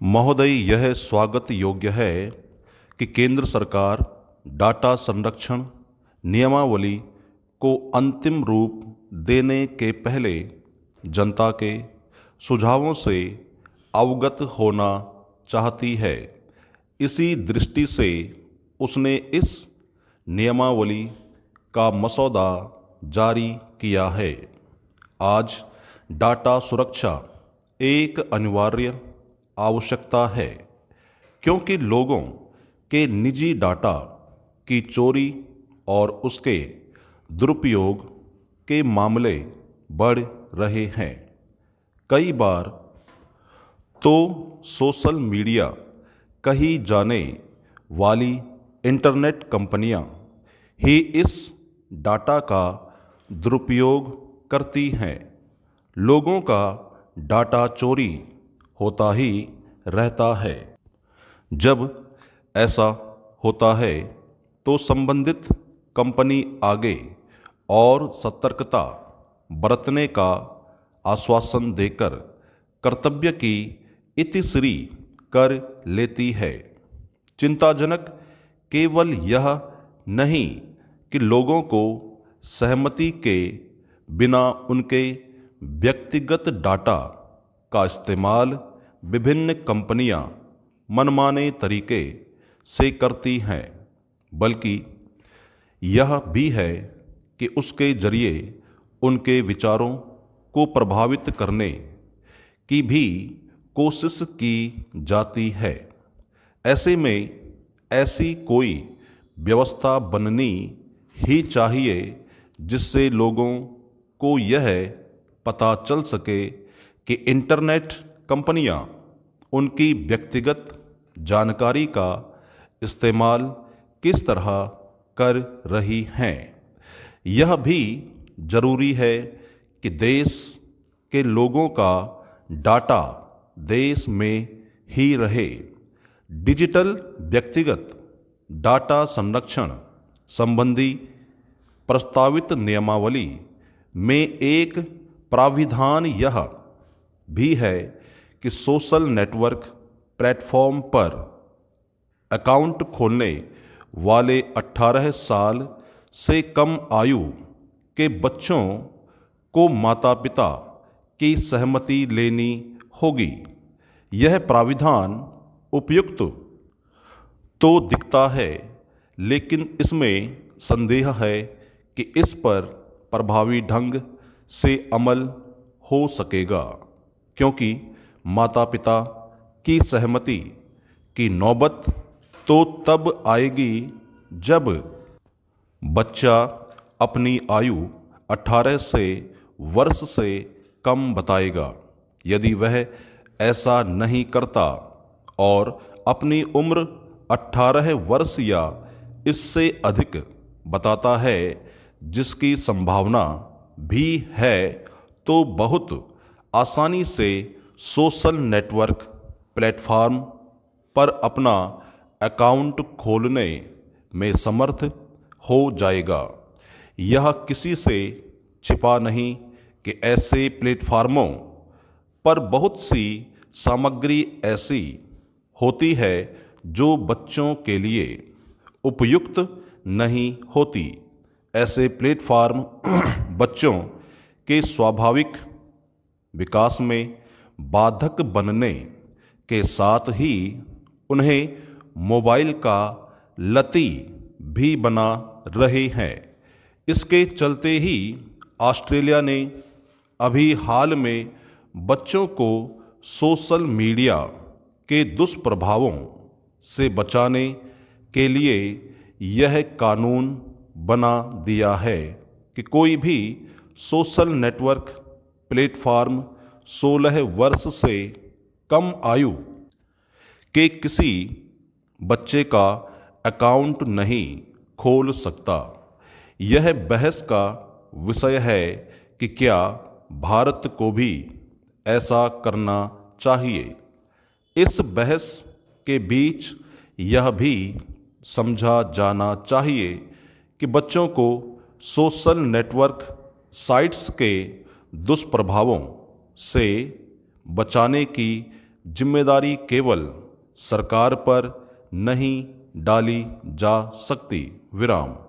महोदय, यह स्वागत योग्य है कि केंद्र सरकार डाटा संरक्षण नियमावली को अंतिम रूप देने के पहले जनता के सुझावों से अवगत होना चाहती है। इसी दृष्टि से उसने इस नियमावली का मसौदा जारी किया है। आज डाटा सुरक्षा एक अनिवार्य आवश्यकता है, क्योंकि लोगों के निजी डाटा की चोरी और उसके दुरुपयोग के मामले बढ़ रहे हैं। कई बार तो सोशल मीडिया कही जाने वाली इंटरनेट कंपनियां ही इस डाटा का दुरुपयोग करती हैं। लोगों का डाटा चोरी होता ही रहता है। जब ऐसा होता है तो संबंधित कंपनी आगे और सतर्कता बरतने का आश्वासन देकर कर्तव्य की इतिश्री कर लेती है। चिंताजनक केवल यह नहीं कि लोगों को सहमति के बिना उनके व्यक्तिगत डाटा का इस्तेमाल विभिन्न कंपनियां मनमाने तरीके से करती हैं, बल्कि यह भी है कि उसके जरिए उनके विचारों को प्रभावित करने की भी कोशिश की जाती है। ऐसे में ऐसी कोई व्यवस्था बननी ही चाहिए जिससे लोगों को यह पता चल सके कि इंटरनेट कंपनियां उनकी व्यक्तिगत जानकारी का इस्तेमाल किस तरह कर रही हैं। यह भी जरूरी है कि देश के लोगों का डाटा देश में ही रहे। डिजिटल व्यक्तिगत डाटा संरक्षण संबंधी प्रस्तावित नियमावली में एक प्राविधान यह भी है कि सोशल नेटवर्क प्लेटफॉर्म पर अकाउंट खोलने वाले 18 साल से कम आयु के बच्चों को माता पिता की सहमति लेनी होगी। यह प्राविधान उपयुक्त तो दिखता है, लेकिन इसमें संदेह है कि इस पर प्रभावी ढंग से अमल हो सकेगा, क्योंकि माता पिता की सहमति की नौबत तो तब आएगी जब बच्चा अपनी आयु 18 वर्ष से कम बताएगा। यदि वह ऐसा नहीं करता और अपनी उम्र 18 वर्ष या इससे अधिक बताता है, जिसकी संभावना भी है, तो बहुत आसानी से सोशल नेटवर्क प्लेटफॉर्म पर अपना अकाउंट खोलने में समर्थ हो जाएगा। यह किसी से छिपा नहीं कि ऐसे प्लेटफॉर्मों पर बहुत सी सामग्री ऐसी होती है जो बच्चों के लिए उपयुक्त नहीं होती। ऐसे प्लेटफॉर्म बच्चों के स्वाभाविक विकास में बाधक बनने के साथ ही उन्हें मोबाइल का लती भी बना रहे हैं। इसके चलते ही ऑस्ट्रेलिया ने अभी हाल में बच्चों को सोशल मीडिया के दुष्प्रभावों से बचाने के लिए यह कानून बना दिया है कि कोई भी सोशल नेटवर्क प्लेटफॉर्म 16 वर्ष से कम आयु के किसी बच्चे का अकाउंट नहीं खोल सकता। यह बहस का विषय है कि क्या भारत को भी ऐसा करना चाहिए। इस बहस के बीच यह भी समझा जाना चाहिए कि बच्चों को सोशल नेटवर्क साइट्स के दुष्प्रभावों से बचाने की जिम्मेदारी केवल सरकार पर नहीं डाली जा सकती। विराम।